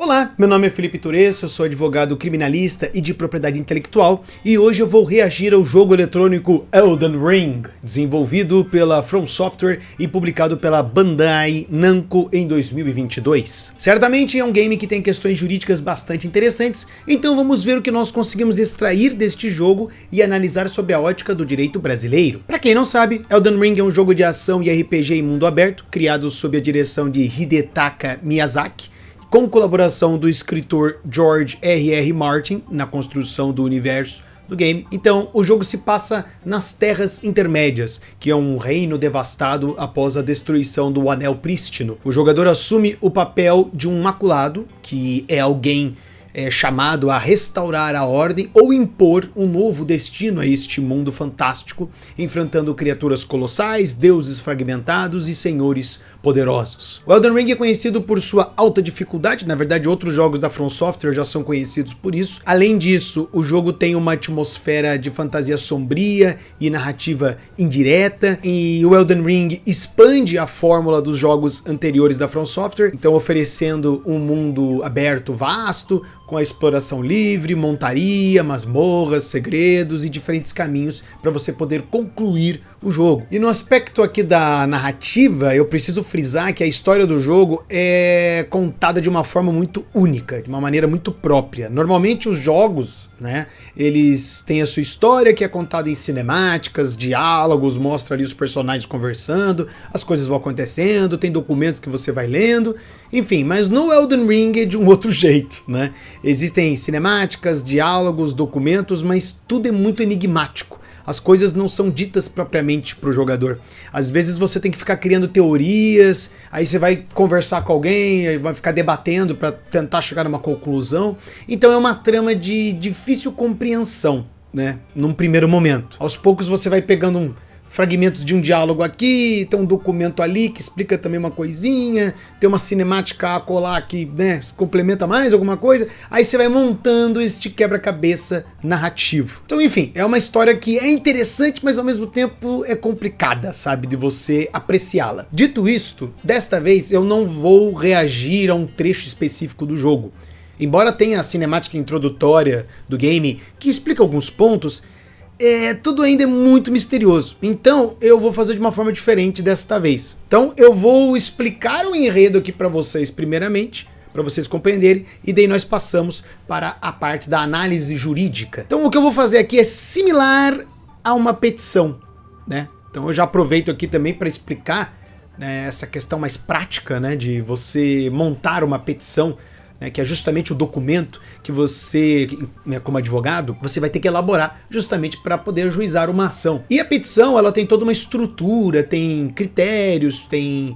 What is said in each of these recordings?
Olá, meu nome é Felipe Turesso, eu sou advogado criminalista e de propriedade intelectual e hoje eu vou reagir ao jogo eletrônico Elden Ring, desenvolvido pela From Software e publicado pela Bandai Namco em 2022. Certamente é um game que tem questões jurídicas bastante interessantes, então vamos ver o que nós conseguimos extrair deste jogo e analisar sobre a ótica do direito brasileiro. Para quem não sabe, Elden Ring é um jogo de ação e RPG em mundo aberto, criado sob a direção de Hidetaka Miyazaki, com colaboração do escritor George R.R. Martin na construção do universo do game. Então, o jogo se passa nas Terras Intermédias, que é um reino devastado após a destruição do Anel Prístino. O jogador assume o papel de um maculado, que é alguém chamado a restaurar a ordem ou impor um novo destino a este mundo fantástico, enfrentando criaturas colossais, deuses fragmentados e senhores poderosos. O Elden Ring é conhecido por sua alta dificuldade, na verdade outros jogos da From Software já são conhecidos por isso. Além disso, o jogo tem uma atmosfera de fantasia sombria e narrativa indireta, e o Elden Ring expande a fórmula dos jogos anteriores da From Software, então oferecendo um mundo aberto vasto, com a exploração livre, montaria, masmorras, segredos e diferentes caminhos para você poder concluir o jogo. E no aspecto aqui da narrativa, eu preciso frisar que a história do jogo é contada de uma forma muito única, de uma maneira muito própria. Normalmente os jogos, eles têm a sua história que é contada em cinemáticas, diálogos, mostra ali os personagens conversando, as coisas vão acontecendo, tem documentos que você vai lendo, enfim, mas no Elden Ring é de um outro jeito, Existem cinemáticas, diálogos, documentos, mas tudo é muito enigmático. As coisas não são ditas propriamente para o jogador. Às vezes você tem que ficar criando teorias, aí você vai conversar com alguém, aí vai ficar debatendo para tentar chegar a uma conclusão. Então é uma trama de difícil compreensão, num primeiro momento. Aos poucos você vai pegando fragmentos de um diálogo aqui, tem um documento ali que explica também uma coisinha, tem uma cinemática acolá que complementa mais alguma coisa, aí você vai montando este quebra-cabeça narrativo. Então, enfim, é uma história que é interessante, mas ao mesmo tempo é complicada, de você apreciá-la. Dito isto, desta vez eu não vou reagir a um trecho específico do jogo. Embora tenha a cinemática introdutória do game que explica alguns pontos, tudo ainda é muito misterioso, então eu vou fazer de uma forma diferente desta vez. Então eu vou explicar o enredo aqui para vocês primeiramente, para vocês compreenderem, e daí nós passamos para a parte da análise jurídica. Então o que eu vou fazer aqui é similar a uma petição, Então eu já aproveito aqui também para explicar essa questão mais prática, de você montar uma petição, que é justamente o documento que você, como advogado, você vai ter que elaborar justamente para poder ajuizar uma ação. E a petição, ela tem toda uma estrutura, tem critérios, tem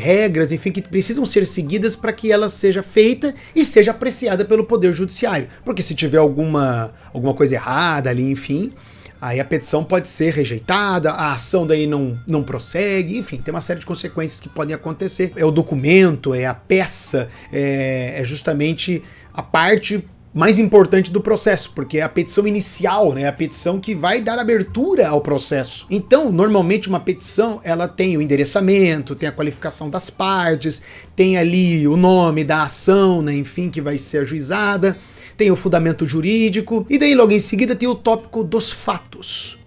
regras, enfim, que precisam ser seguidas para que ela seja feita e seja apreciada pelo Poder Judiciário. Porque se tiver alguma coisa errada ali, enfim, aí a petição pode ser rejeitada, a ação daí não prossegue, enfim, tem uma série de consequências que podem acontecer. É o documento, é a peça, é justamente a parte mais importante do processo, porque é a petição inicial, a petição que vai dar abertura ao processo. Então, normalmente uma petição, ela tem o endereçamento, tem a qualificação das partes, tem ali o nome da ação, enfim, que vai ser ajuizada, tem o fundamento jurídico, e daí logo em seguida tem o tópico dos fatos.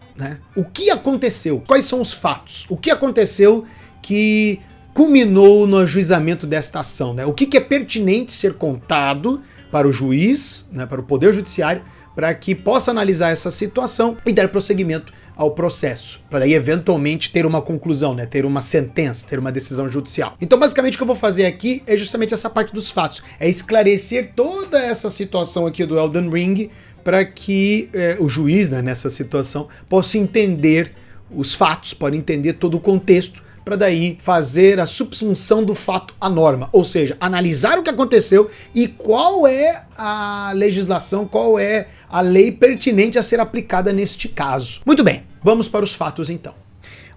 O que aconteceu? Quais são os fatos? O que aconteceu que culminou no ajuizamento desta ação? O que é pertinente ser contado para o juiz, para o Poder Judiciário, para que possa analisar essa situação e dar prosseguimento ao processo, para daí eventualmente ter uma conclusão, ter uma sentença, ter uma decisão judicial. Então basicamente o que eu vou fazer aqui é justamente essa parte dos fatos, é esclarecer toda essa situação aqui do Elden Ring para que o juiz, nessa situação, possa entender os fatos, pode entender todo o contexto, para daí fazer a subsunção do fato à norma, ou seja, analisar o que aconteceu e qual é a legislação, qual é a lei pertinente a ser aplicada neste caso. Muito bem, vamos para os fatos então.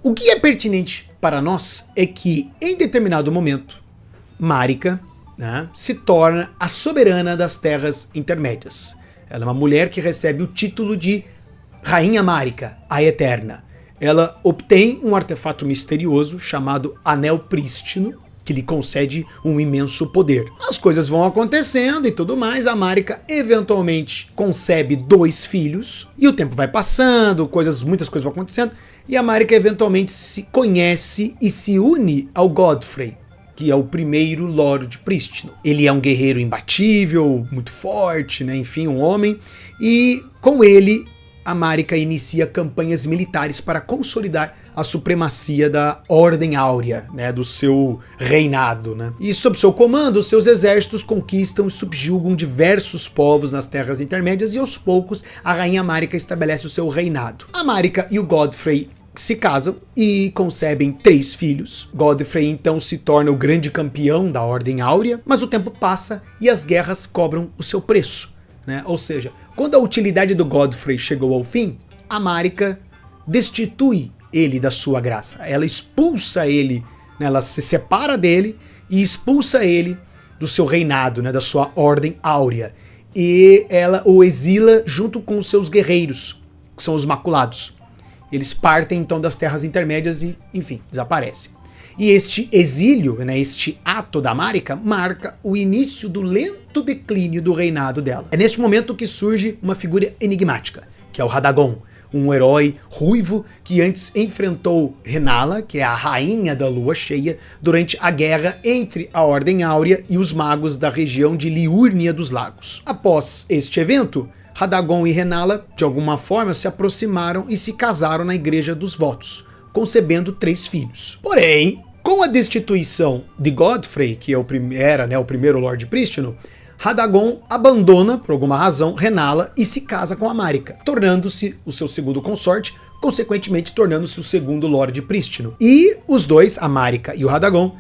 O que é pertinente para nós é que, em determinado momento, Marika se torna a soberana das Terras Intermédias. Ela é uma mulher que recebe o título de Rainha Marika, a Eterna. Ela obtém um artefato misterioso chamado Anel Prístino, que lhe concede um imenso poder. As coisas vão acontecendo e tudo mais, a Marika eventualmente concebe 2 filhos, e o tempo vai passando, muitas coisas vão acontecendo, e a Marika eventualmente se conhece e se une ao Godfrey, que é o primeiro Lord Prístino. Ele é um guerreiro imbatível, muito forte, né? Enfim, um homem, e com ele a Marika inicia campanhas militares para consolidar a supremacia da Ordem Áurea, né, do seu reinado, né? E sob seu comando, seus exércitos conquistam e subjugam diversos povos nas Terras Intermédias, e aos poucos a rainha Marika estabelece o seu reinado. A Marika e o Godfrey se casam e concebem 3 filhos. Godfrey então se torna o grande campeão da Ordem Áurea, mas o tempo passa e as guerras cobram o seu preço, né? Ou seja, quando a utilidade do Godfrey chegou ao fim, a Marika destitui ele da sua graça. Ela expulsa ele, né? Ela se separa dele e expulsa ele do seu reinado, né? Da sua Ordem Áurea. E ela o exila junto com os seus guerreiros, que são os Maculados. Eles partem então das Terras Intermédias e, enfim, desaparecem. E este exílio, né, este ato da Marika, marca o início do lento declínio do reinado dela. É neste momento que surge uma figura enigmática, que é o Radagon, um herói ruivo que antes enfrentou Renala, que é a rainha da lua cheia, durante a guerra entre a Ordem Áurea e os magos da região de Liúrnia dos Lagos. Após este evento, Radagon e Renala, de alguma forma, se aproximaram e se casaram na Igreja dos Votos, concebendo 3 filhos. Porém, com a destituição de Godfrey, que era o primeiro Lorde Prístino, Radagon abandona, por alguma razão, Renala e se casa com a Marika, tornando-se o seu segundo consorte, consequentemente tornando-se o segundo Lorde Prístino. E os dois, a Marika e o Radagon,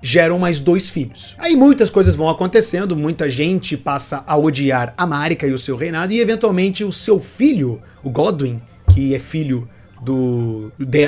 geram mais 2 filhos. Aí muitas coisas vão acontecendo, muita gente passa a odiar a Marika e o seu reinado, e eventualmente o seu filho, o Godwyn, que é filho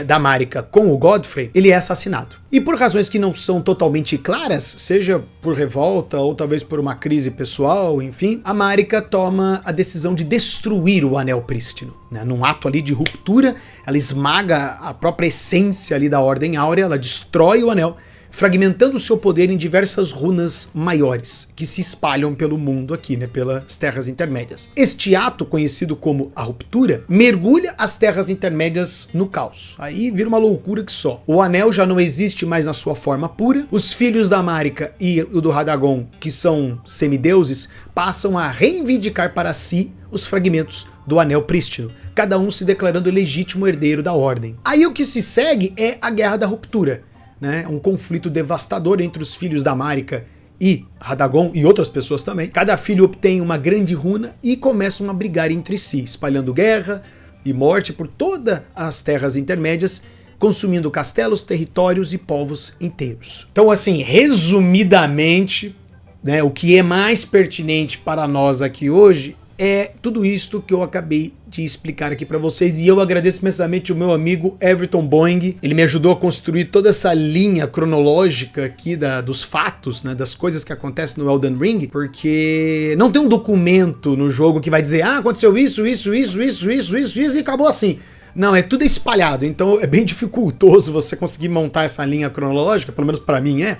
da Marika com o Godfrey, ele é assassinado. E por razões que não são totalmente claras, seja por revolta ou talvez por uma crise pessoal, enfim, a Marika toma a decisão de destruir o Anel Prístino, né? Num ato ali de ruptura, ela esmaga a própria essência ali da Ordem Áurea, ela destrói o anel, fragmentando o seu poder em diversas runas maiores, que se espalham pelo mundo aqui, né, pelas Terras Intermédias. Este ato, conhecido como a ruptura, mergulha as Terras Intermédias no caos. Aí vira uma loucura que só. O anel já não existe mais na sua forma pura, os filhos da Marika e o do Radagon, que são semideuses, passam a reivindicar para si os fragmentos do Anel Prístino, cada um se declarando legítimo herdeiro da Ordem. Aí o que se segue é a Guerra da Ruptura, né? Um conflito devastador entre os filhos da Marika e Radagon e outras pessoas também. Cada filho obtém uma grande runa e começam a brigar entre si, espalhando guerra e morte por todas as Terras Intermédias, consumindo castelos, territórios e povos inteiros. Então, assim, resumidamente, né, o que é mais pertinente para nós aqui hoje é tudo isto que eu acabei de explicar aqui para vocês, e eu agradeço imensamente o meu amigo Everton Boeing. Ele me ajudou a construir toda essa linha cronológica aqui dos fatos, né, das coisas que acontecem no Elden Ring, porque não tem um documento no jogo que vai dizer, aconteceu isso, e acabou assim. Não, é tudo espalhado, então é bem dificultoso você conseguir montar essa linha cronológica, pelo menos para mim é.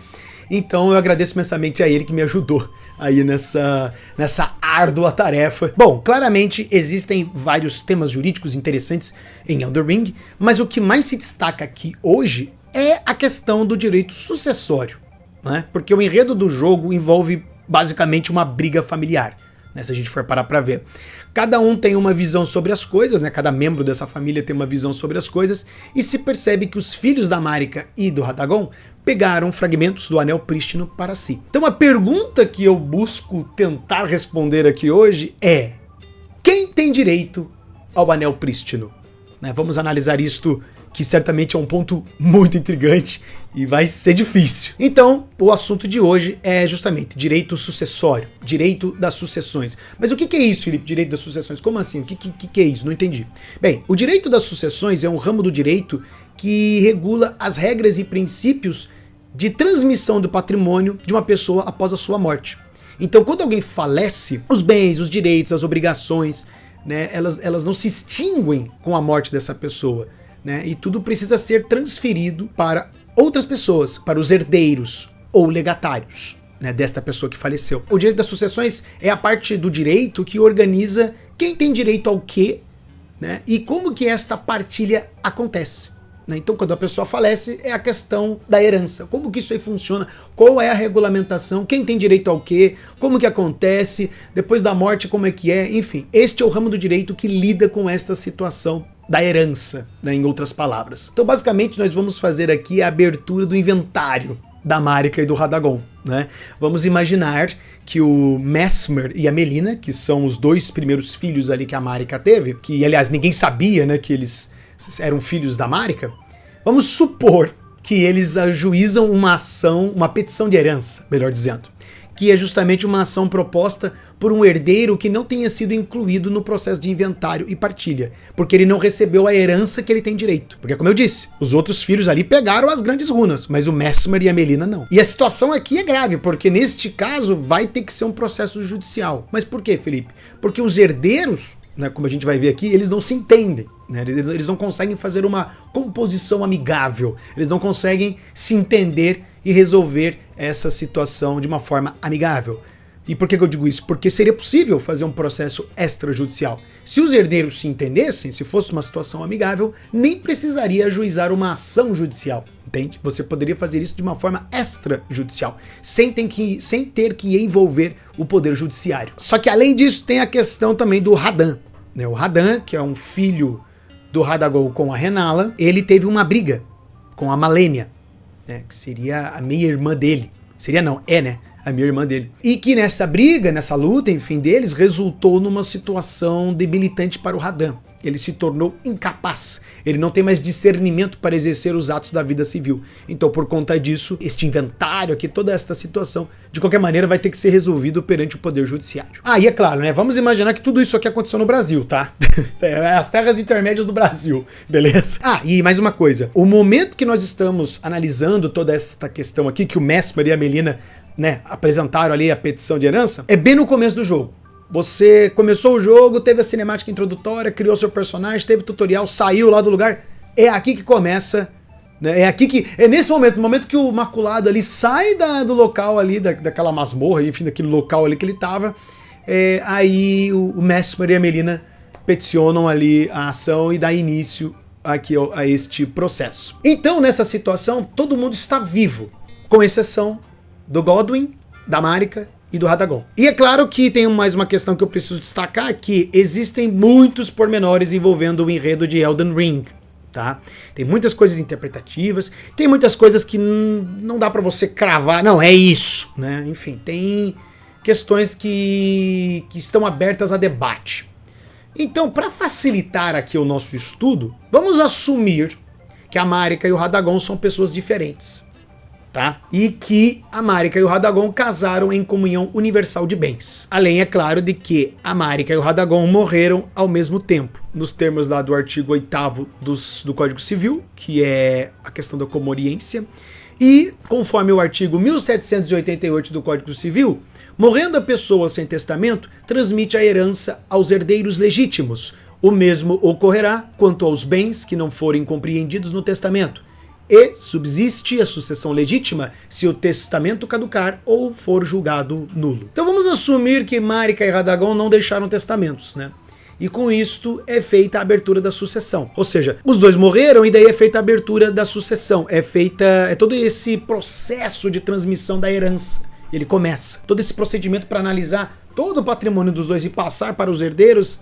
Então eu agradeço imensamente a ele que me ajudou aí nessa árdua tarefa. Bom, claramente existem vários temas jurídicos interessantes em Elden Ring, mas o que mais se destaca aqui hoje é a questão do direito sucessório, né? Porque o enredo do jogo envolve basicamente uma briga familiar, né? Se a gente for parar pra ver. Cada um tem uma visão sobre as coisas, né? Cada membro dessa família tem uma visão sobre as coisas, e se percebe que os filhos da Marika e do Radagon pegaram fragmentos do Anel Prístino para si. Então a pergunta que eu busco tentar responder aqui hoje é: quem tem direito ao Anel Prístino? Né? Vamos analisar isto, que certamente é um ponto muito intrigante e vai ser difícil. Então, o assunto de hoje é justamente direito sucessório, direito das sucessões. Mas o que é isso, Felipe, direito das sucessões? Como assim? O que é isso? Não entendi. Bem, o direito das sucessões é um ramo do direito que regula as regras e princípios de transmissão do patrimônio de uma pessoa após a sua morte. Então, quando alguém falece, os bens, os direitos, as obrigações, né, elas não se extinguem com a morte dessa pessoa, né, e tudo precisa ser transferido para outras pessoas, para os herdeiros, ou legatários, né, desta pessoa que faleceu. O direito das sucessões é a parte do direito que organiza quem tem direito ao quê, né, e como que esta partilha acontece. Então, quando a pessoa falece, é a questão da herança. Como que isso aí funciona? Qual é a regulamentação? Quem tem direito ao quê? Como que acontece? Depois da morte, como é que é? Enfim, este é o ramo do direito que lida com esta situação da herança, né, em outras palavras. Então, basicamente, nós vamos fazer aqui a abertura do inventário da Marika e do Radagon, né? Vamos imaginar que o Mesmer e a Melina, que são os dois primeiros filhos ali que a Marika teve, que, aliás, ninguém sabia, né, que eles eram filhos da Marika, vamos supor que eles ajuizam uma ação, uma petição de herança, melhor dizendo, que é justamente uma ação proposta por um herdeiro que não tenha sido incluído no processo de inventário e partilha, porque ele não recebeu a herança que ele tem direito. Porque, como eu disse, os outros filhos ali pegaram as grandes runas, mas o Mesmer e a Melina não. E a situação aqui é grave, porque neste caso vai ter que ser um processo judicial. Mas por quê, Felipe? Porque os herdeiros, né, como a gente vai ver aqui, eles não se entendem, né? Eles não conseguem fazer uma composição amigável, eles não conseguem se entender e resolver essa situação de uma forma amigável. E por que eu digo isso? Porque seria possível fazer um processo extrajudicial. Se os herdeiros se entendessem, se fosse uma situação amigável, nem precisaria ajuizar uma ação judicial. Entende? Você poderia fazer isso de uma forma extrajudicial, sem ter que envolver o poder judiciário. Só que além disso tem a questão também do Radan, né? O Radan, que é um filho do Radagon com a Renala, ele teve uma briga com a Malenia, né? Que seria a meia-irmã dele. Seria não, né? A minha irmã dele. E que nessa briga, nessa luta, enfim, deles, resultou numa situação debilitante para o Radan. Ele se tornou incapaz. Ele não tem mais discernimento para exercer os atos da vida civil. Então, por conta disso, este inventário aqui, toda esta situação, de qualquer maneira, vai ter que ser resolvido perante o Poder Judiciário. Ah, e é claro, né? Vamos imaginar que tudo isso aqui aconteceu no Brasil, tá? As terras intermédias do Brasil, beleza? Ah, e mais uma coisa. O momento que nós estamos analisando toda esta questão aqui, que o Mesmer e a Melina, né, apresentaram ali a petição de herança, é bem no começo do jogo. Você começou o jogo, teve a cinemática introdutória, criou seu personagem, teve tutorial, saiu lá do lugar. É aqui que começa, né? É nesse momento, no momento que o Maculado ali sai do local ali, daquela masmorra, enfim, daquele local ali que ele tava, aí o Mesmer e a Melina peticionam ali a ação e dá início aqui a este processo. Então, nessa situação, todo mundo está vivo, com exceção do Godwyn, da Marika e do Radagon. E é claro que tem mais uma questão que eu preciso destacar, que existem muitos pormenores envolvendo o enredo de Elden Ring, tá? Tem muitas coisas interpretativas, tem muitas coisas que não dá pra você cravar, não, é isso, né? Enfim, tem questões que estão abertas a debate. Então, para facilitar aqui o nosso estudo, vamos assumir que a Marika e o Radagon são pessoas diferentes. Tá? E que a Marika e o Radagon casaram em comunhão universal de bens. Além, é claro, de que a Marika e o Radagon morreram ao mesmo tempo, nos termos lá do artigo 8º do Código Civil, que é a questão da comoriência, e conforme o artigo 1788 do Código Civil, morrendo a pessoa sem testamento, transmite a herança aos herdeiros legítimos. O mesmo ocorrerá quanto aos bens que não forem compreendidos no testamento, e subsiste a sucessão legítima se o testamento caducar ou for julgado nulo. Então vamos assumir que Marika e Radagon não deixaram testamentos, né? E com isto é feita a abertura da sucessão. Ou seja, os dois morreram e daí é feita a abertura da sucessão. É todo esse processo de transmissão da herança. Ele começa. Todo esse procedimento para analisar todo o patrimônio dos dois e passar para os herdeiros.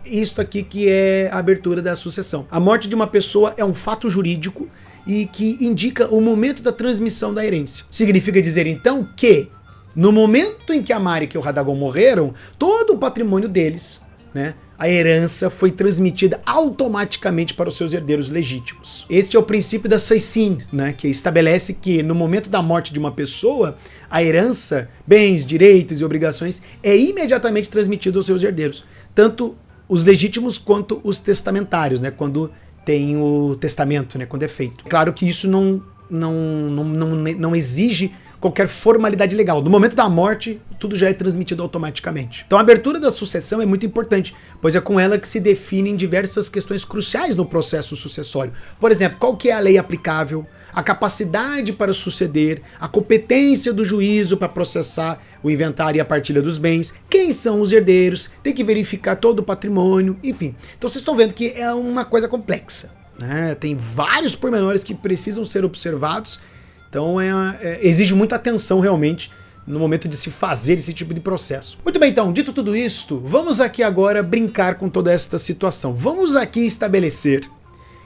Isto aqui que é a abertura da sucessão. A morte de uma pessoa é um fato jurídico e que indica o momento da transmissão da herência. Significa dizer então que no momento em que a Marika e o Radagon morreram, todo o patrimônio deles, né, a herança foi transmitida automaticamente para os seus herdeiros legítimos. Este é o princípio da Seisin, né, que estabelece que no momento da morte de uma pessoa, a herança, bens, direitos e obrigações é imediatamente transmitida aos seus herdeiros, tanto os legítimos quanto os testamentários, né, quando tem o testamento, né, quando é feito. Claro que isso não exige qualquer formalidade legal. No momento da morte, tudo já é transmitido automaticamente. Então a abertura da sucessão é muito importante, pois é com ela que se definem diversas questões cruciais no processo sucessório. Por exemplo, qual que é a lei aplicável, a capacidade para suceder, a competência do juízo para processar o inventário e a partilha dos bens, quem são os herdeiros, tem que verificar todo o patrimônio, enfim. Então vocês estão vendo que é uma coisa complexa, né? Tem vários pormenores que precisam ser observados, então exige muita atenção realmente no momento de se fazer esse tipo de processo. Muito bem, então, dito tudo isto, vamos aqui agora brincar com toda esta situação. Vamos aqui estabelecer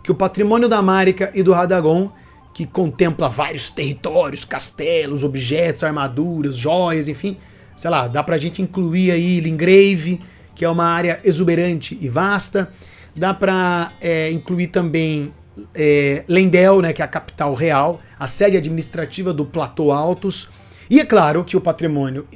que o patrimônio da Marika e do Radagon, que contempla vários territórios, castelos, objetos, armaduras, joias, enfim, sei lá, dá pra gente incluir aí Lingrave, que é uma área exuberante e vasta, dá pra incluir também Leyndell, né, que é a capital real, a sede administrativa do Platô Altos, e é claro que o patrimônio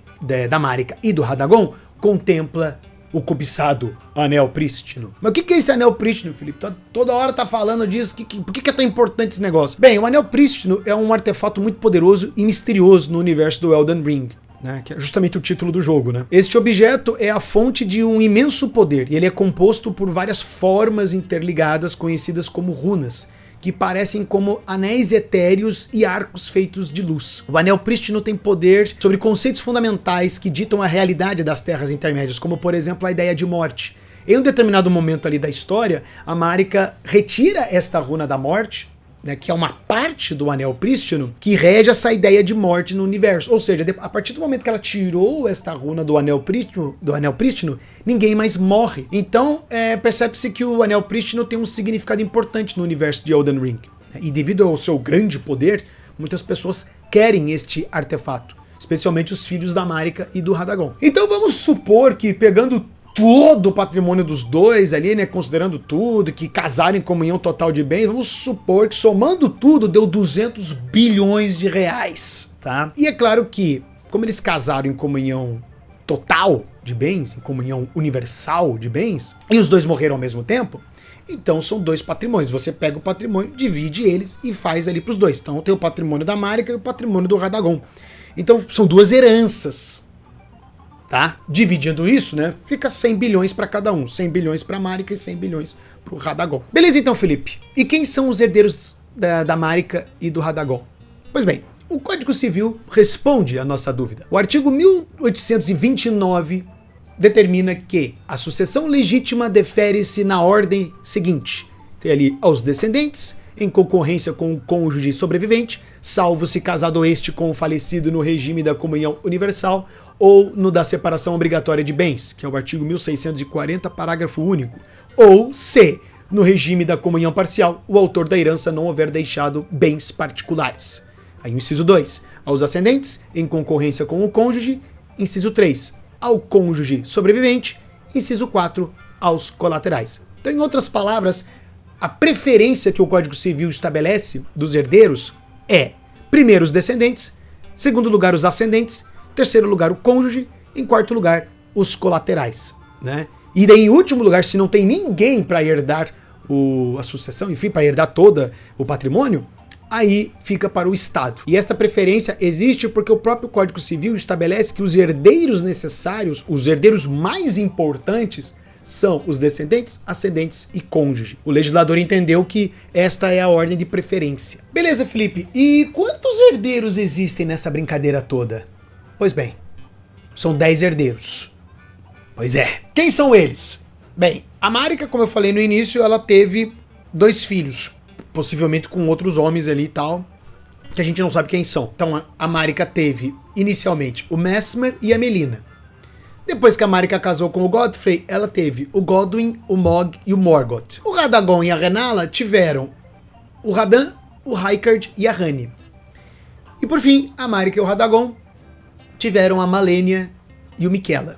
da Marika e do Radagon contempla o cobiçado Anel Prístino. Mas o que é esse Anel Prístino, Felipe? Toda hora tá falando disso, por que é tão importante esse negócio? Bem, o Anel Prístino é um artefato muito poderoso e misterioso no universo do Elden Ring, né, que é justamente o título do jogo, né? Este objeto é a fonte de um imenso poder, e ele é composto por várias formas interligadas conhecidas como runas, que parecem como anéis etéreos e arcos feitos de luz. O Anel Prístino tem poder sobre conceitos fundamentais que ditam a realidade das terras intermédias, como por exemplo a ideia de morte. Em um determinado momento ali da história, a Marika retira esta runa da morte, né, que é uma parte do Anel Prístino, que rege essa ideia de morte no universo. Ou seja, a partir do momento que ela tirou esta runa do Anel Prístino, ninguém mais morre. Então, percebe-se que o Anel Prístino tem um significado importante no universo de Elden Ring. E devido ao seu grande poder, muitas pessoas querem este artefato, especialmente os filhos da Marika e do Radagon. Então vamos supor que, pegando todo o patrimônio dos dois ali, né, considerando tudo, que casaram em comunhão total de bens, vamos supor que somando tudo deu 200 bilhões de reais, tá? E é claro que, como eles casaram em comunhão total de bens, em comunhão universal de bens, e os dois morreram ao mesmo tempo, então são dois patrimônios. Você pega o patrimônio, divide eles e faz ali pros dois. Então tem o patrimônio da Marika e o patrimônio do Radagon. Então são duas heranças. Tá? Dividindo isso, né, fica 100 bilhões para cada um. 100 bilhões para Marika e 100 bilhões para o Radagon. Beleza então, Felipe. E quem são os herdeiros da Marika e do Radagon? Pois bem, o Código Civil responde à nossa dúvida. O artigo 1829 determina que a sucessão legítima defere-se na ordem seguinte. Tem ali aos descendentes, em concorrência com o cônjuge sobrevivente, salvo se casado este com o falecido no regime da comunhão universal ou no da separação obrigatória de bens, que é o artigo 1640, parágrafo único, ou se, no regime da comunhão parcial, o autor da herança não houver deixado bens particulares. Aí o inciso 2, aos ascendentes, em concorrência com o cônjuge, inciso 3, ao cônjuge sobrevivente, inciso 4, aos colaterais. Então, em outras palavras, a preferência que o Código Civil estabelece dos herdeiros é, primeiro, os descendentes, segundo lugar, os ascendentes, terceiro lugar, o cônjuge, em quarto lugar, os colaterais, né? E daí, em último lugar, se não tem ninguém para herdar a sucessão, enfim, para herdar todo o patrimônio, aí fica para o Estado. E essa preferência existe porque o próprio Código Civil estabelece que os herdeiros necessários, os herdeiros mais importantes, são os descendentes, ascendentes e cônjuge. O legislador entendeu que esta é a ordem de preferência. Beleza, Felipe. E quantos herdeiros existem nessa brincadeira toda? Pois bem, são 10 herdeiros. Pois é. Quem são eles? Bem, a Marika, como eu falei no início, ela teve 2 filhos, possivelmente com outros homens ali e tal, que a gente não sabe quem são. Então a Marika teve, inicialmente, o Messmer e a Melina. Depois que a Marika casou com o Godfrey, ela teve o Godwyn, o Mog e o Morgoth. O Radagon e a Rennala tiveram o Radan, o Rykard e a Ranni. E por fim, a Marika e o Radagon tiveram a Malenia e o Miquella.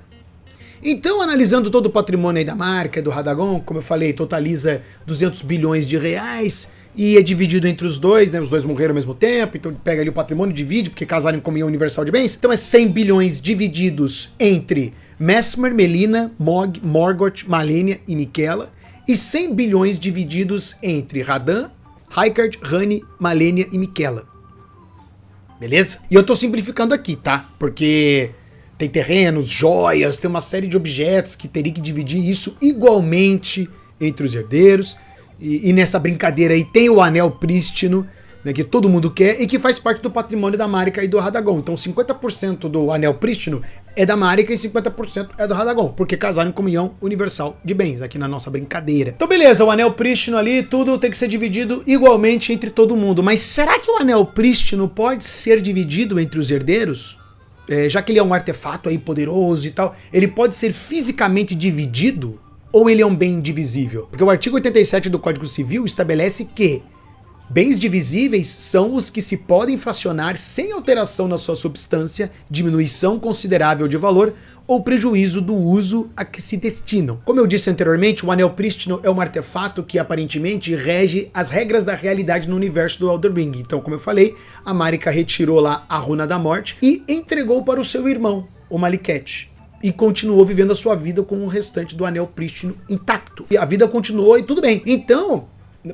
Então, analisando todo o patrimônio aí da Marika e do Radagon, como eu falei, totaliza 200 bilhões de reais e é dividido entre os dois, né? Os dois morreram ao mesmo tempo, então pega ali o patrimônio e divide, porque casaram em comunhão universal de bens. Então é 100 bilhões divididos entre Messmer, Melina, Mog, Morgoth, Malenia e Miquella, e 100 bilhões divididos entre Radan, Rykard, Ranni, Malenia e Miquella. beleza? E eu tô simplificando aqui, tá? Porque tem terrenos, joias, tem uma série de objetos que teria que dividir isso igualmente entre os herdeiros. E nessa brincadeira aí tem o Anel Prístino, né, que todo mundo quer e que faz parte do patrimônio da Marika e do Radagon. Então 50% do Anel Prístino é da Marika e 50% é do Radagon, porque casaram em comunhão universal de bens, aqui na nossa brincadeira. Então beleza, o Anel Prístino ali, tudo tem que ser dividido igualmente entre todo mundo. Mas será que o Anel Prístino pode ser dividido entre os herdeiros? Já que ele é um artefato aí poderoso e tal, ele pode ser fisicamente dividido? Ou ele é um bem indivisível? Porque o artigo 87 do Código Civil estabelece que bens divisíveis são os que se podem fracionar sem alteração na sua substância, diminuição considerável de valor ou prejuízo do uso a que se destinam. Como eu disse anteriormente, o Anel Prístino é um artefato que aparentemente rege as regras da realidade no universo do Elden Ring. Então, como eu falei, a Marika retirou lá a Runa da Morte e entregou para o seu irmão, o Maliketh. E continuou vivendo a sua vida com o restante do Anel Prístino intacto. E a vida continuou e tudo bem. Então,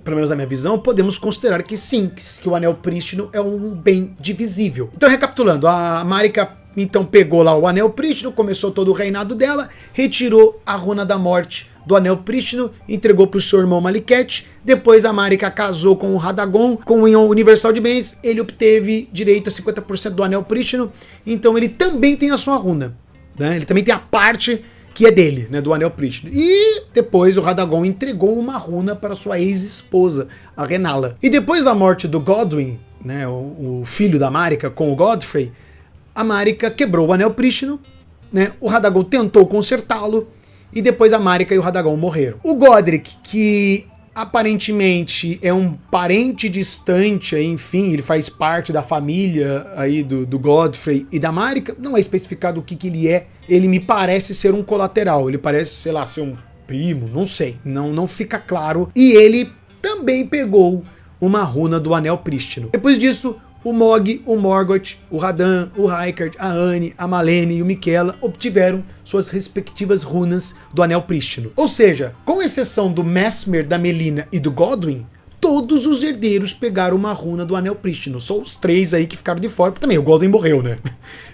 pelo menos na minha visão, podemos considerar que sim, que o Anel Prístino é um bem divisível. Então, recapitulando, a Marika então pegou lá o Anel Prístino, começou todo o reinado dela, retirou a Runa da Morte do Anel Prístino, entregou para o seu irmão Maliketh. Depois a Marika casou com o Radagon, com o União Universal de Bens, ele obteve direito a 50% do Anel Prístino, então ele também tem a sua runa, né? Ele também tem a parte que é dele, né, do Anel Prístino. E depois o Radagon entregou uma runa para sua ex-esposa, a Renala. E depois da morte do Godwyn, né, o filho da Marika, com o Godfrey, a Marika quebrou o Anel Prístino, né, o Radagon tentou consertá-lo, e depois a Marika e o Radagon morreram. O Godric, que aparentemente é um parente distante, enfim, ele faz parte da família aí do Godfrey e da Marika, não é especificado o que ele é, ele me parece ser um colateral, ele parece, sei lá, ser um primo, não sei, não fica claro, e ele também pegou uma runa do Anel Prístino. Depois disso, o Mog, o Morgoth, o Radan, o Rykard, a Anne, a Malene e o Miquella obtiveram suas respectivas runas do Anel Prístino. Ou seja, com exceção do Messmer, da Melina e do Godwyn, todos os herdeiros pegaram uma runa do Anel Prístino. Só os 3 aí que ficaram de fora, porque também o Godwyn morreu, né?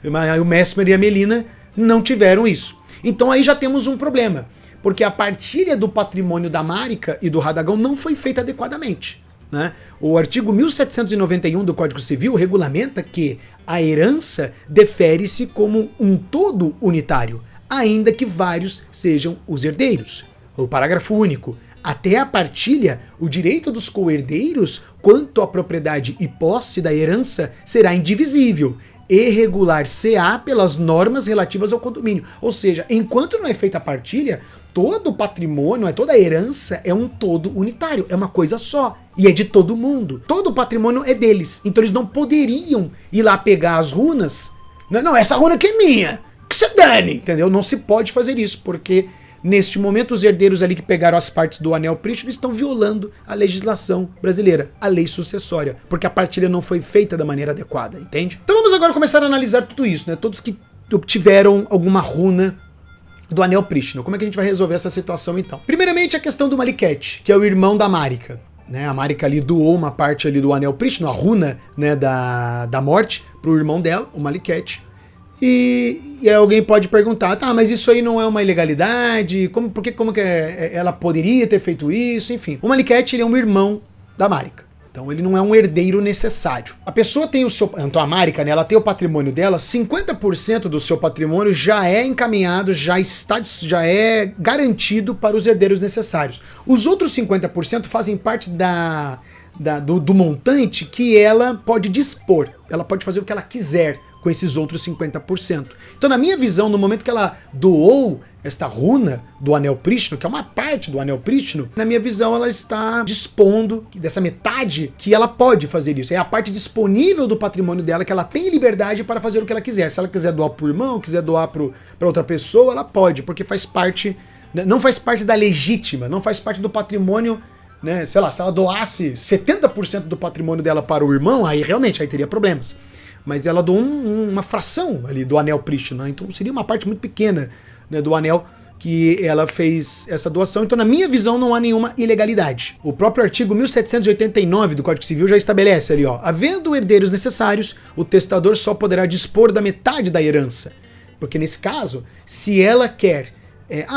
Mas o Messmer e a Melina não tiveram isso. Então aí já temos um problema, porque a partilha do patrimônio da Marika e do Radagon não foi feita adequadamente, né? O artigo 1791 do Código Civil regulamenta que a herança defere-se como um todo unitário, ainda que vários sejam os herdeiros. O parágrafo único. Até a partilha, o direito dos co-herdeiros quanto à propriedade e posse da herança será indivisível e regular-se-á pelas normas relativas ao condomínio. Ou seja, enquanto não é feita a partilha, todo o patrimônio, toda a herança é um todo unitário, é uma coisa só. E é de todo mundo. Todo o patrimônio é deles. Então eles não poderiam ir lá pegar as runas. Não, essa runa aqui é minha. Que se dane, entendeu? Não se pode fazer isso, porque neste momento os herdeiros ali que pegaram as partes do Anel Prístino estão violando a legislação brasileira, a lei sucessória, porque a partilha não foi feita da maneira adequada, entende? Então vamos agora começar a analisar tudo isso, né? Todos que obtiveram alguma runa do Anel Prístino. Como é que a gente vai resolver essa situação então? Primeiramente a questão do Maliketh, que é o irmão da Marika, né? A Marika ali doou uma parte ali do Anel Prístino, a runa, né, da morte, pro irmão dela, o Maliketh. E alguém pode perguntar, tá, mas isso aí não é uma ilegalidade? Como que ela poderia ter feito isso? Enfim, o Maliketh, ele é um irmão da Marika. Então ele não é um herdeiro necessário. A pessoa tem o seu... Então a Marika, né, ela tem o patrimônio dela, 50% do seu patrimônio já é encaminhado, já é garantido para os herdeiros necessários. Os outros 50% fazem parte do montante que ela pode dispor. Ela pode fazer o que ela quiser com esses outros 50%. Então, na minha visão, no momento que ela doou esta runa do Anel Prístino, que é uma parte do Anel Prístino, na minha visão, ela está dispondo dessa metade que ela pode fazer isso. É a parte disponível do patrimônio dela, que ela tem liberdade para fazer o que ela quiser. Se ela quiser doar para o irmão, quiser doar para outra pessoa, ela pode, porque faz parte, não faz parte da legítima, não faz parte do patrimônio, né? Sei lá, se ela doasse 70% do patrimônio dela para o irmão, aí realmente aí teria problemas. Mas ela doou uma fração ali do Anel Prístino, né? Então seria uma parte muito pequena, né, do anel que ela fez essa doação, então na minha visão não há nenhuma ilegalidade. O próprio artigo 1789 do Código Civil já estabelece ali, ó, havendo herdeiros necessários, o testador só poderá dispor da metade da herança. Porque nesse caso, se ela quer,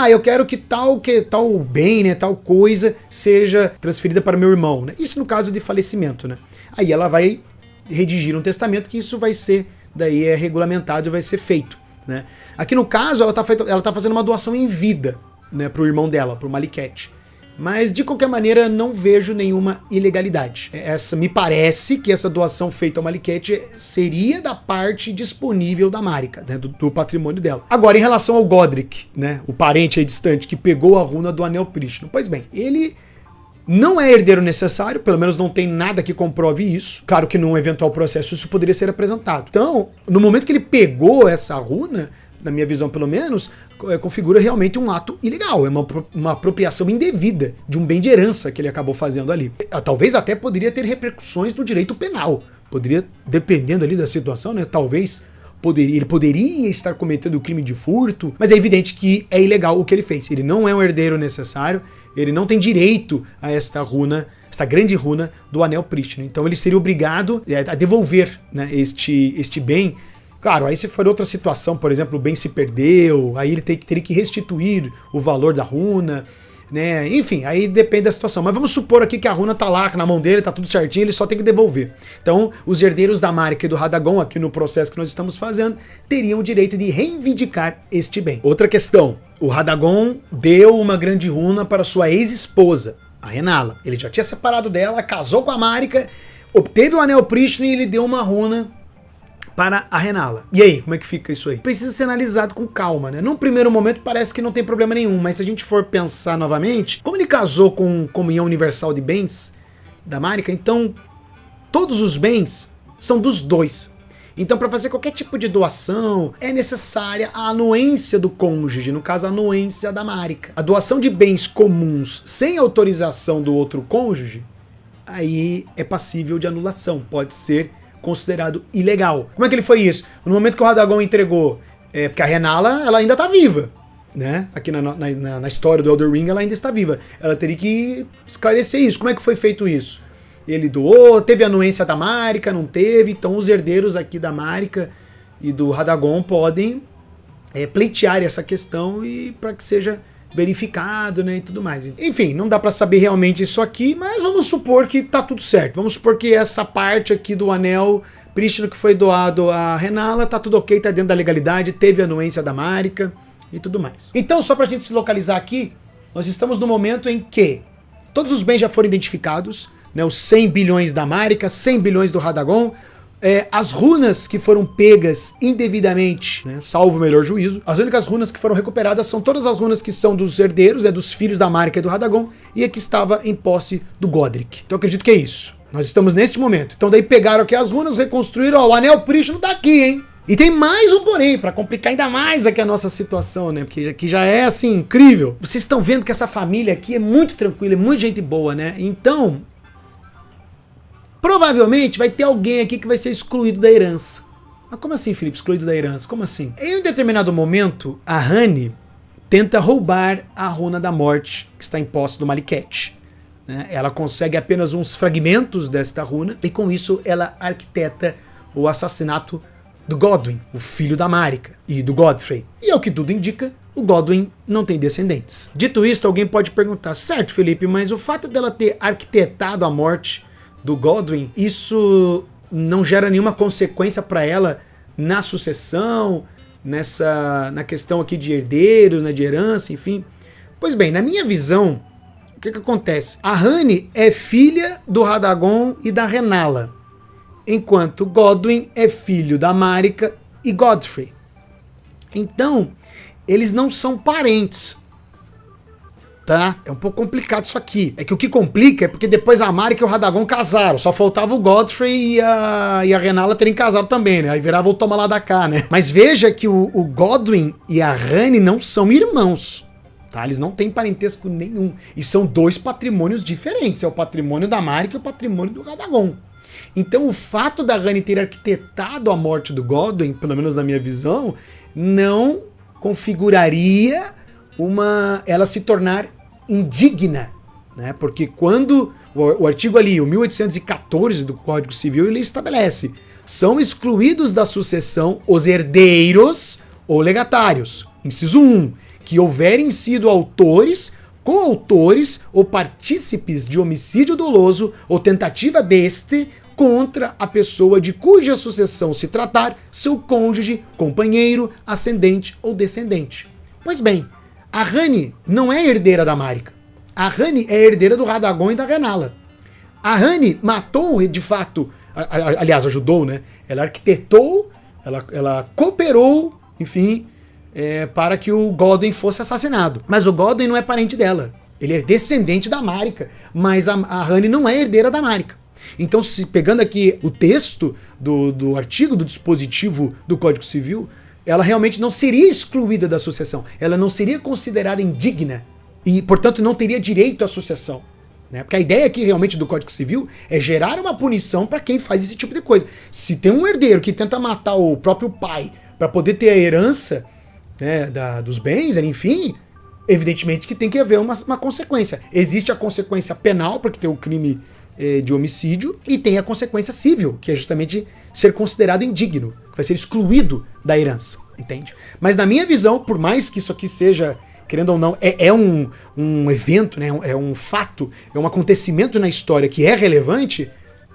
eu quero que tal bem, né, tal coisa seja transferida para meu irmão, né? Isso no caso de falecimento, né? Aí ela vai redigir um testamento que isso vai ser, daí é regulamentado e vai ser feito, né? Aqui no caso, ela tá fazendo uma doação em vida, né, pro irmão dela, pro Maliket. Mas, de qualquer maneira, não vejo nenhuma ilegalidade. Me parece que essa doação feita ao Maliket seria da parte disponível da Marika, né, do patrimônio dela. Agora, em relação ao Godric, né, o parente aí distante que pegou a runa do Anel Prístino. Pois bem, ele não é herdeiro necessário, pelo menos não tem nada que comprove isso. Claro que num eventual processo isso poderia ser apresentado. Então, no momento que ele pegou essa runa, na minha visão pelo menos, configura realmente um ato ilegal, é uma apropriação indevida de um bem de herança que ele acabou fazendo ali. Talvez até poderia ter repercussões no direito penal, poderia, dependendo ali da situação, né, talvez ele poderia estar cometendo o crime de furto, mas é evidente que é ilegal o que ele fez. Ele não é um herdeiro necessário, ele não tem direito a esta runa, esta grande runa do Anel Prístino. Então ele seria obrigado a devolver, né, este bem. Claro, aí se for outra situação, por exemplo, o bem se perdeu, aí ele teria que restituir o valor da runa, né? Enfim, aí depende da situação. Mas vamos supor aqui que a runa tá lá na mão dele, tá tudo certinho, ele só tem que devolver. Então, os herdeiros da Marika e do Radagon, aqui no processo que nós estamos fazendo, teriam o direito de reivindicar este bem. Outra questão, o Radagon deu uma grande runa para sua ex-esposa, a Renala. Ele já tinha separado dela, casou com a Marika, obteve o Anel Prístino e ele deu uma runa para a Renala. E aí, como é que fica isso aí? Precisa ser analisado com calma, né? Num primeiro momento parece que não tem problema nenhum, mas se a gente for pensar novamente, como ele casou com comunhão universal de bens da Marika, então todos os bens são dos dois. Então, para fazer qualquer tipo de doação, é necessária a anuência do cônjuge, no caso, a anuência da Marika. A doação de bens comuns sem autorização do outro cônjuge, aí é passível de anulação, pode ser considerado ilegal. Como é que ele foi isso? No momento que o Radagon entregou, porque a Renala, ela ainda tá viva, né? Aqui na história do Elden Ring, ela ainda está viva. Ela teria que esclarecer isso. Como é que foi feito isso? Ele doou, teve anuência da Marika, não teve, então os herdeiros aqui da Marika e do Radagon podem pleitear essa questão e para que seja verificado, né, e tudo mais. Enfim, não dá pra saber realmente isso aqui, mas vamos supor que tá tudo certo. Vamos supor que essa parte aqui do Anel Prístino que foi doado a Renala, tá tudo ok, tá dentro da legalidade, teve anuência da Marika e tudo mais. Então, só pra gente se localizar aqui, nós estamos no momento em que todos os bens já foram identificados, né, os 100 bilhões da Marika, 100 bilhões do Radagon, as runas que foram pegas indevidamente, né, salvo o melhor juízo, as únicas runas que foram recuperadas são todas as runas que são dos herdeiros, dos filhos da Marika e do Radagon, e a que estava em posse do Godric. Então eu acredito que é isso. Nós estamos neste momento. Então daí pegaram aqui as runas, reconstruíram, o Anel Prístino tá aqui, hein? E tem mais um porém, pra complicar ainda mais aqui a nossa situação, né? Porque aqui já é, assim, incrível. Vocês estão vendo que essa família aqui é muito tranquila, é muito gente boa, né? Então, provavelmente vai ter alguém aqui que vai ser excluído da herança. Mas como assim, Felipe? Excluído da herança? Como assim? Em um determinado momento, a Ranni tenta roubar a runa da morte que está em posse do Maliket. Ela consegue apenas uns fragmentos desta runa e com isso ela arquiteta o assassinato do Godwyn, o filho da Marika e do Godfrey. E ao que tudo indica, o Godwyn não tem descendentes. Dito isto, alguém pode perguntar, certo, Felipe, mas o fato dela ter arquitetado a morte do Godwyn, isso não gera nenhuma consequência para ela na sucessão, na questão aqui de herdeiros, né, de herança, enfim. Pois bem, na minha visão, o que acontece? A Ranni é filha do Radagon e da Renala, enquanto Godwyn é filho da Marika e Godfrey. Então, eles não são parentes. Tá? É um pouco complicado isso aqui. É que o que complica é porque depois a Marika e o Radagon casaram. Só faltava o Godfrey e a Renala terem casado também, né? Aí virava o toma lá da cá, né? Mas veja que o Godwyn e a Ranni não são irmãos. Tá? Eles não têm parentesco nenhum. E são dois patrimônios diferentes. É o patrimônio da Marika e o patrimônio do Radagon. Então o fato da Ranni ter arquitetado a morte do Godwyn, pelo menos na minha visão, não configuraria ela se tornar indigna, né? Porque quando o artigo ali, o 1814 do Código Civil, ele estabelece: são excluídos da sucessão os herdeiros ou legatários. Inciso 1, que houverem sido autores, coautores ou partícipes de homicídio doloso ou tentativa deste contra a pessoa de cuja sucessão se tratar, seu cônjuge, companheiro, ascendente ou descendente. Pois bem, a Rani não é herdeira da Marika. A Rani é herdeira do Radagon e da Renala. A Rani matou, de fato, aliás, ajudou, né? Ela arquitetou, ela cooperou, enfim, para que o Godwyn fosse assassinado. Mas o Godwyn não é parente dela. Ele é descendente da Marika, mas a Rani não é herdeira da Marika. Então, se pegando aqui o texto do artigo do dispositivo do Código Civil, ela realmente não seria excluída da sucessão. Ela não seria considerada indigna e, portanto, não teria direito à sucessão. Né? Porque a ideia aqui realmente do Código Civil é gerar uma punição para quem faz esse tipo de coisa. Se tem um herdeiro que tenta matar o próprio pai para poder ter a herança, né, dos bens, enfim, evidentemente que tem que haver uma consequência. Existe a consequência penal, porque tem o crime de homicídio, e tem a consequência civil, que é justamente ser considerado indigno, que vai ser excluído da herança, entende? Mas na minha visão, por mais que isso aqui seja, querendo ou não, é um evento, né, é um fato, é um acontecimento na história que é relevante,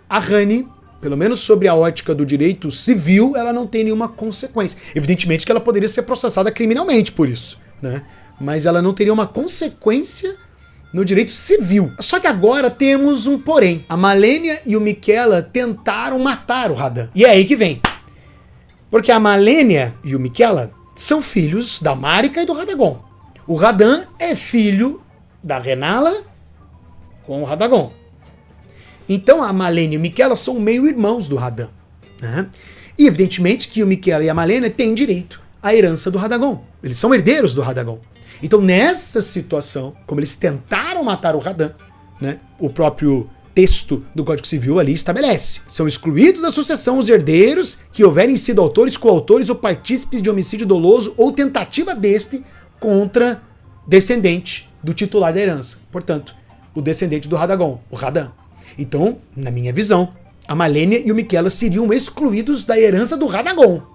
a Rani, pelo menos sobre a ótica do direito civil, ela não tem nenhuma consequência. Evidentemente que ela poderia ser processada criminalmente por isso, né? Mas ela não teria uma consequência no direito civil. Só que agora temos um porém. A Malenia e o Miquella tentaram matar o Radan. E é aí que vem. Porque a Malenia e o Miquella são filhos da Marika e do Radagon. O Radan é filho da Renala com o Radagon. Então a Malenia e o Miquella são meio-irmãos do Radan. Né? E evidentemente que o Miquella e a Malenia têm direito à herança do Radagon. Eles são herdeiros do Radagon. Então, nessa situação, como eles tentaram matar o Radan, né, o próprio texto do Código Civil ali estabelece: são excluídos da sucessão os herdeiros que houverem sido autores, coautores ou partícipes de homicídio doloso ou tentativa deste contra descendente do titular da herança. Portanto, o descendente do Radagon, o Radan. Então, na minha visão, a Malenia e o Miquella seriam excluídos da herança do Radagon.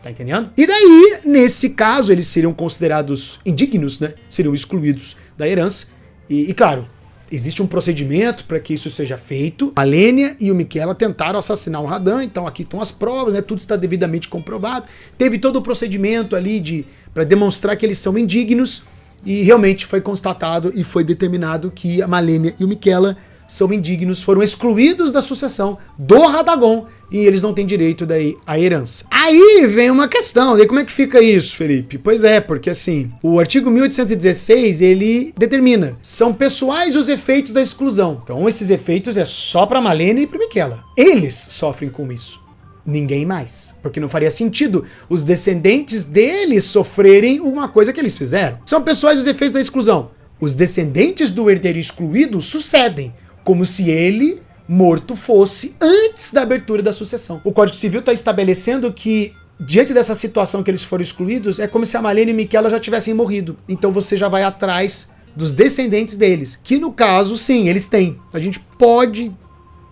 Tá entendendo? E daí, nesse caso, eles seriam considerados indignos, né? Seriam excluídos da herança. E claro, existe um procedimento para que isso seja feito. A Malenia e o Miquella tentaram assassinar o Radan, então aqui estão as provas, né? Tudo está devidamente comprovado. Teve todo o procedimento ali para demonstrar que eles são indignos e realmente foi constatado e foi determinado que a Malenia e o Miquella são indignos, foram excluídos da sucessão do Radagon e eles não têm direito daí à herança. Aí vem uma questão, daí como é que fica isso, Felipe? Pois é, porque assim, o artigo 1816, ele determina, são pessoais os efeitos da exclusão. Então esses efeitos é só para Malenia e para Miquella. Eles sofrem com isso, ninguém mais. Porque não faria sentido os descendentes deles sofrerem uma coisa que eles fizeram. São pessoais os efeitos da exclusão. Os descendentes do herdeiro excluído sucedem, como se ele, morto, fosse antes da abertura da sucessão. O Código Civil está estabelecendo que, diante dessa situação que eles foram excluídos, é como se a Malenia e Miquella já tivessem morrido. Então você já vai atrás dos descendentes deles, que no caso, sim, eles têm. A gente pode,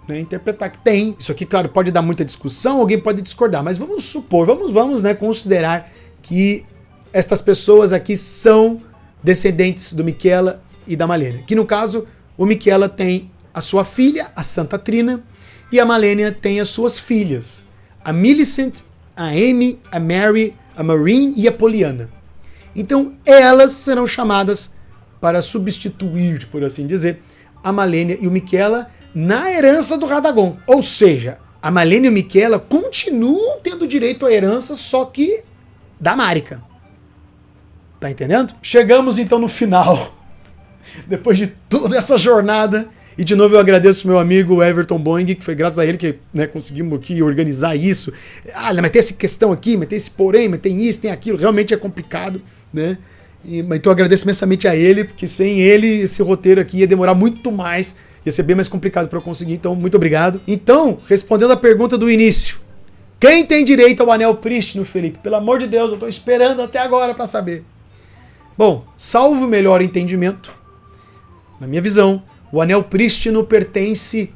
né, interpretar que tem. Isso aqui, claro, pode dar muita discussão, alguém pode discordar, mas vamos supor, vamos, né, considerar que estas pessoas aqui são descendentes do Miquella e da Malenia. Que no caso, o Miquella tem a sua filha, a Santa Trina, e a Malenia tem as suas filhas, a Millicent, a Amy, a Mary, a Maureen e a Poliana. Então elas serão chamadas para substituir, por assim dizer, a Malenia e o Miquella na herança do Radagon. Ou seja, a Malenia e o Miquella continuam tendo direito à herança, só que da Marika. Tá entendendo? Chegamos então no final. Depois de toda essa jornada. E de novo eu agradeço meu amigo Everton Boing, que foi graças a ele que, né, conseguimos aqui organizar isso. Ah, mas tem essa questão aqui, mas tem esse porém, mas tem isso, tem aquilo. Realmente é complicado, né? Então eu agradeço imensamente a ele, porque sem ele esse roteiro aqui ia demorar muito mais. Ia ser bem mais complicado para eu conseguir, então muito obrigado. Então, respondendo a pergunta do início. Quem tem direito ao anel prístino, Felipe? Pelo amor de Deus, eu tô esperando até agora para saber. Bom, salvo o melhor entendimento, na minha visão, o Anel Prístino pertence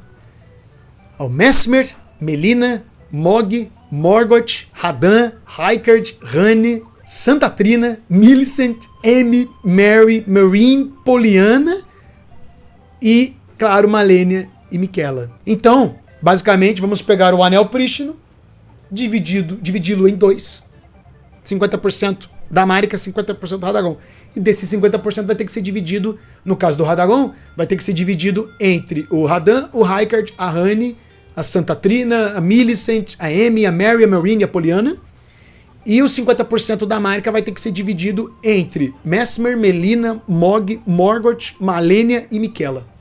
ao Mesmer, Melina, Mog, Morgoth, Radan, Rijkaard, Rane, Santa Trina, Millicent, Amy, Mary, Meereen, Poliana e, claro, Malenia e Miquella. Então, basicamente, vamos pegar o Anel Prístino, dividi-lo em dois. 50% da Marika, 50% do Radagon. E desses 50% vai ter que ser dividido, no caso do Radagon, vai ter que ser dividido entre o Radan, o Rijkaard, a Rane, a Santa Trina, a Millicent, a Amy, a Mary, a Meereen e a Poliana. E os 50% da Marika vai ter que ser dividido entre Mesmer, Melina, Mog, Morgoth, Malenia e Miquella.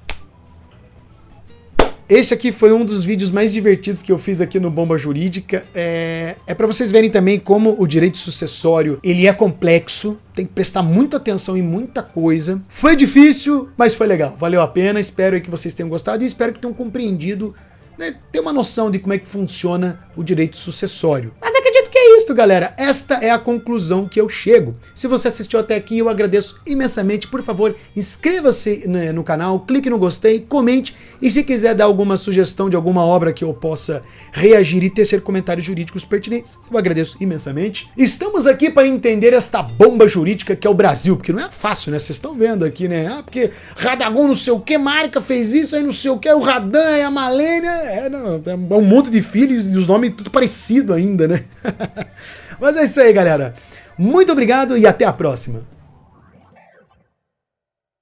Esse aqui foi um dos vídeos mais divertidos que eu fiz aqui no Bomba Jurídica. É para vocês verem também como o direito sucessório ele é complexo. Tem que prestar muita atenção em muita coisa. Foi difícil, mas foi legal. Valeu a pena. Espero que vocês tenham gostado e espero que tenham compreendido, né, ter uma noção de como é que funciona o direito sucessório. Mas acredito que é isso, galera. Esta é a conclusão que eu chego. Se você assistiu até aqui, eu agradeço imensamente. Por favor, inscreva-se no canal, clique no gostei, comente. E se quiser dar alguma sugestão de alguma obra que eu possa reagir e tecer comentários jurídicos pertinentes, eu agradeço imensamente. Estamos aqui para entender esta bomba jurídica que é o Brasil, porque não é fácil, né? Vocês estão vendo aqui, né? Ah, porque Radagon não sei o que, Marika fez isso, aí não sei o que, o Radan e a Malenia. É um monte de filhos e os nomes tudo parecido ainda, né? Mas é isso aí, galera. Muito obrigado e até a próxima.